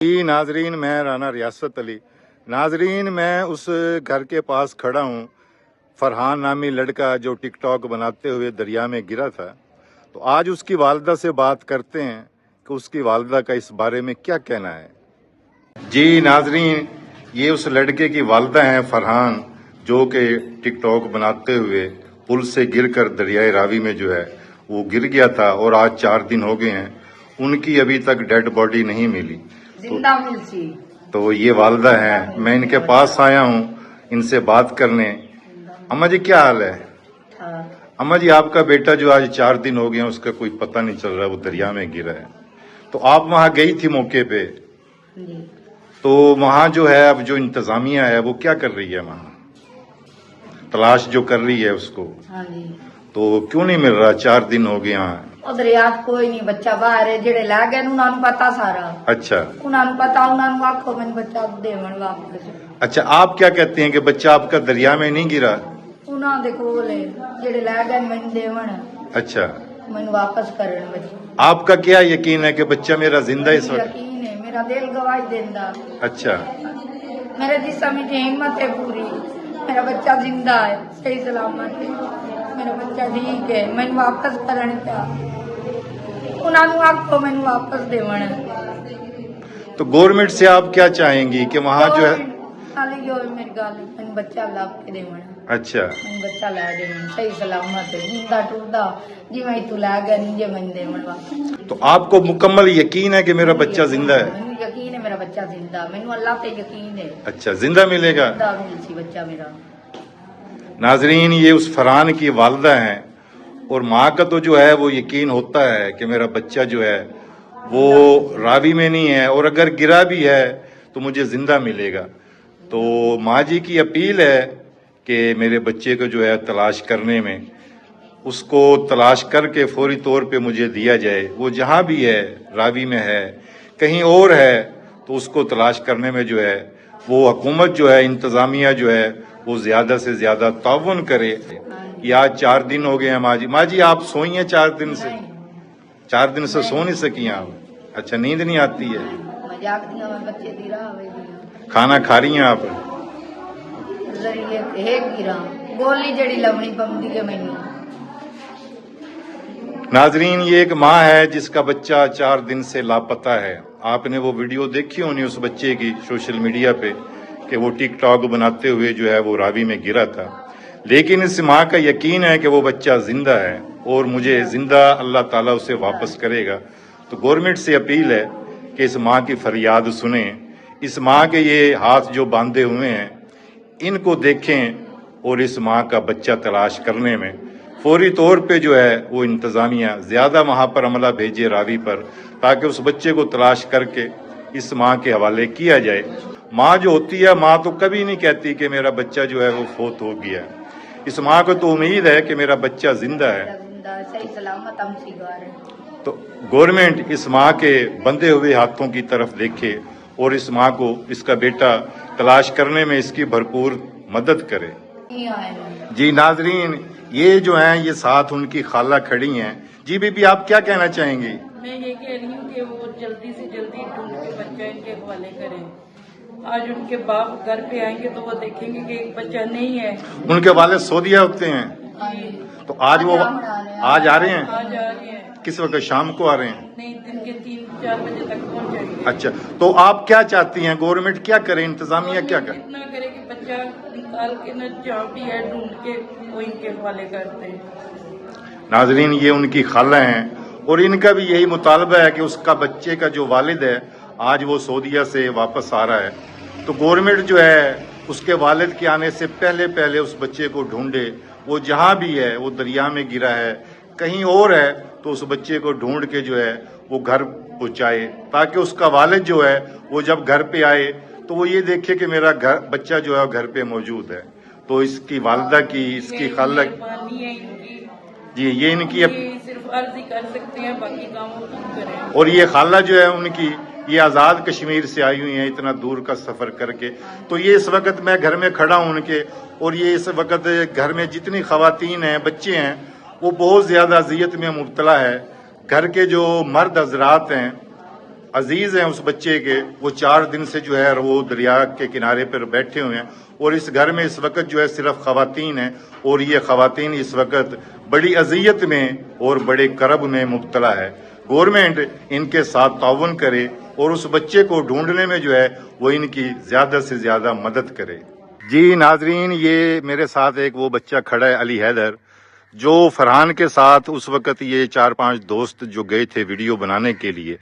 जी नाजरीन, मैं राना रियासत अली। नाजरीन, मैं उस घर के पास खड़ा हूँ, फरहान नामी लड़का जो टिकटॉक बनाते हुए दरिया में गिरा था। तो आज उसकी वालदा से बात करते हैं कि उसकी वालदा का इस बारे में क्या कहना है। जी नाजरीन, ये उस लड़के की वालदा हैं फरहान, जो कि टिकटॉक बनाते हुए पुल से गिरकर दरियाए रावी में जो है वो गिर गया था और आज 4 दिन हो गए हैं, उनकी अभी तक डेड बॉडी नहीं मिली। जिंदा मिलती। तो ये वालदा है, मैं इनके पास आया हूँ इनसे बात करने। अम्मा जी, क्या हाल है? अम्मा जी, आपका बेटा जो आज 4 दिन हो गए उसका कोई पता नहीं चल रहा, वो दरिया में गिरा है। तो आप वहाँ गई थी मौके पे, तो वहाँ जो है अब जो इंतजामिया है वो क्या कर रही है? वहाँ तलाश जो कर रही है उसको, हाँ जी। तो क्यों नहीं मिल रहा? 4 दिन हो गए यहाँ। उधर याद कोई नहीं, बच्चा बाहर है, जेड़े लै गए उन्होंने पता सारा। अच्छा, उन्होंने पता, उन्होंने आखो मैंने बच्चा देवन वापस। अच्छा, आप क्या कहते हैं कि बच्चा आपका दरिया में नहीं गिरा? उन्होंने देखो बोले जेड़े लै गए मैंने देवन। अच्छा, मैंने वापस करन बच्चा। आपका क्या यकीन है कि बच्चा मेरा जिंदा इस वक्त? यकीन है, मेरा दिल गवाही देंदा। अच्छा, मेरे जिस्म में हिम्मत है पूरी, मेरा बच्चा जिंदा है, सही सलामत है, मेरा बच्चा ठीक है। मैंने वापस करन क्या, उन्होंने आखो मैंने वापस देवन। तो गवर्नमेंट से आप क्या चाहेंगी कि वहाँ जो है? खाली जो मेरी गल, मैंने बच्चा लाभ के देवन। अच्छा, मैंने बच्चा लै देवन, सही सलामत है, जिंदा टूटदा जिवें तू लै गया नहीं, जे मैंने देवन वापस। तो आपको मुकम्मल यकीन है कि मेरा बच्चा जिंदा है? मैंने यकीन है मेरा बच्चा जिंदा, मैंने अल्लाह पे यकीन है। अच्छा, जिंदा मिलेगा? जिंदा मिलसी बच्चा मेरा। नाजरीन, ये उस फरहान की वालदा हैं और माँ का तो जो है वो यकीन होता है कि मेरा बच्चा जो है वो रावी में नहीं है, और अगर गिरा भी है तो मुझे जिंदा मिलेगा। तो माँ जी की अपील है कि मेरे बच्चे को जो है तलाश करने में, उसको तलाश करके फौरी तौर पे मुझे दिया जाए। वो जहाँ भी है, रावी में है, कहीं और है, तो उसको तलाश करने में जो है वो हुकूमत जो है, इंतज़ामिया जो है वो ज़्यादा से ज़्यादा ताउन करे। ये आज 4 दिन हो गए हैं। माँ जी आप सोई हैं 4 दिन से? 4 दिन से सो नहीं सकी आप? अच्छा, नींद नहीं आती है? मजाक दिया मैं बच्चे दी रहा वे खाना खा रही हैं आप? जरिए एक गिरा गोली जड़ी लवणी पमदी के मैनू। नाजरीन, ये एक माँ है जिसका बच्चा 4 दिन से लापता है। आपने वो वीडियो देखी होनी उस बच्चे की सोशल मीडिया पे कि वो टिकटॉक बनाते हुए जो है वो रावी में गिरा था। लेकिन इस माँ का यकीन है कि वो बच्चा जिंदा है और मुझे जिंदा अल्लाह ताला उसे वापस करेगा। तो गवर्नमेंट से अपील है कि इस माँ की फरियाद सुने। इस माँ के ये हाथ जो बांधे हुए हैं इनको देखें और इस माँ का बच्चा तलाश करने में फौरी तौर पे जो है वो इंतज़ामिया ज़्यादा वहाँ पर अमला भेजे रावी पर, ताकि उस बच्चे को तलाश करके इस माँ के हवाले किया जाए। माँ जो होती है, माँ तो कभी नहीं कहती कि मेरा बच्चा जो है वो फौत हो गया। इस माँ को तो उम्मीद है कि मेरा बच्चा जिंदा है। सही सलामत हम सिगार। तो गवर्नमेंट इस माँ के बंधे हुए हाथों की तरफ देखे और इस माँ को, इसका बेटा तलाश करने में इसकी भरपूर मदद करे। जी नाजरीन, ये जो हैं ये साथ उनकी खाला खड़ी हैं। जी बीबी, आप क्या कहना चाहेंगी? मैं ये कह रही हूँ कि वो जल्दी से जल्दी ढूंढ के बच्चा इनके हवाले करें। आज उनके बाप घर पे आएंगे तो वो देखेंगे कि एक बच्चा नहीं है। उनके वाले सऊदीया होते हैं, तो आज वो आज आ रहे हैं? आज आ रहे हैं। किस वक्त? शाम को आ रहे हैं? नहीं, दिन के 3-4 बजे तक पहुँच जाएंगे। अच्छा, तो आप क्या चाहती हैं गवर्नमेंट क्या करे, इंतजामिया क्या करे? इतना करे कि बच्चा निकाल के न जहाँ भी है ढूंढ के वो इनके हवाले करते हैं। नाजरीन, ये उनकी खाला हैं और इनका भी यही मुतालबा है कि उसका बच्चे का जो वालिद है आज वो सऊदीया से वापस आ रहा है, तो गवर्नमेंट जो है उसके वालिद के आने से पहले पहले उस बच्चे को ढूंढे। वो जहाँ भी है, वो दरिया में गिरा है, कहीं और है, तो उस बच्चे को ढूंढ के जो है वो घर पहुँचाए, ताकि उसका वालिद जो है वो जब घर पे आए तो वो ये देखे कि मेरा घर बच्चा जो है घर पे मौजूद है। तो इसकी वालदा की, इसकी खाला जी, ये इनकी सिर्फ अर्ज ही कर सकते हैं, बाकी काम वो खुद करें। और ये खाला जो है उनकी, ये आज़ाद कश्मीर से आई हुई हैं इतना दूर का सफ़र करके। तो ये इस वक्त मैं घर में खड़ा हूँ उनके, और ये इस वक्त घर में जितनी ख़वातीन हैं, बच्चे हैं, वो बहुत ज़्यादा अजियत में मुब्तला है। घर के जो मर्द हजरात हैं अजीज हैं उस बच्चे के, वो 4 दिन से जो है वो दरिया के किनारे पर बैठे हुए हैं और इस घर में इस वक्त जो है सिर्फ खवातीन हैं और ये खवातीन इस वक्त बड़ी अजियत में और बड़े करब में मुब्तला है। गवर्नमेंट इनके साथ ताउन करे और उस बच्चे को ढूंढने में जो है वो इनकी ज्यादा से ज्यादा मदद करे। जी नाजरीन, ये मेरे साथ एक वो बच्चा खड़ा है अली हैदर, जो फरहान के साथ उस वक्त ये 4-5 दोस्त जो गए थे वीडियो बनाने के लिए,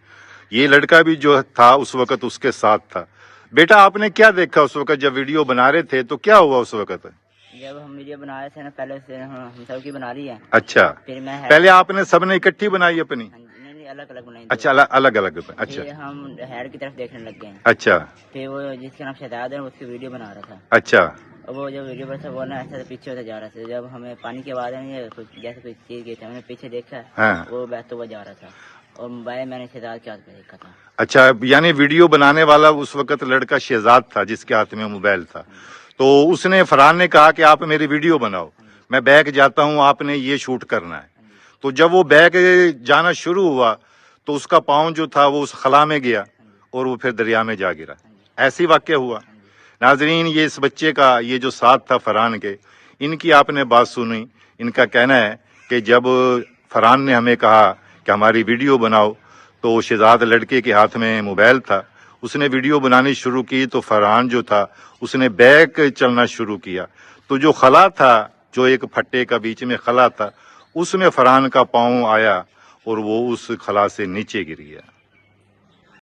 ये लड़का भी जो था उस वक्त उसके साथ था। बेटा आपने क्या देखा उस वक्त जब वीडियो बना रहे थे, तो क्या हुआ उस वक्त? जब हम वीडियो बना रहे थे ना, पहले से हम सब की बना ली है। अच्छा, फिर मैं पहले आपने सबने इकट्ठी बनाई अपनी? नहीं अलग अलग बनाई। अच्छा, अलग अलग। अच्छा, फिर हम हेड की तरफ देखने लग गए। अच्छा, फिर वो जिसका नाम शहजाद है उसकी वीडियो बना रहा था। अच्छा, और वो जो वीडियो पर था वो ना ऐसा पीछे होता जा रहा था। जब हमें पानी की आवाज आई है जैसे कोई चीज गई थी, हमने पीछे देखा हाँ। वो बहता हुआ जा रहा था और मोबाइल मैंने शहजाद के हाथ में देखा था। अच्छा, यानी वीडियो बनाने वाला उस वक्त लड़का शहजाद था जिसके हाथ में मोबाइल था। तो उसने फरहान ने कहा कि आप मेरी वीडियो बनाओ, मैं बैक जाता हूँ, आपने ये शूट करना है। तो जब वो बैक जाना शुरू हुआ तो उसका पाँव जो था वो उस खला में गया और वो फिर दरिया में जा गिरा। ऐसी वाक्य हुआ। नाजरीन, ये इस बच्चे का ये जो साथ था फरहान के, इनकी आपने बात सुनी। इनका कहना है कि जब फरहान ने हमें कहा कि हमारी वीडियो बनाओ तो शहजाद लड़के के हाथ में मोबाइल था, उसने वीडियो बनानी शुरू की तो फरहान जो था उसने बैक चलना शुरू किया। तो जो खला था, जो एक फट्टे का बीच में खला था, उसमें फरहान का पाँव आया और वो उस खला से नीचे गिर गया।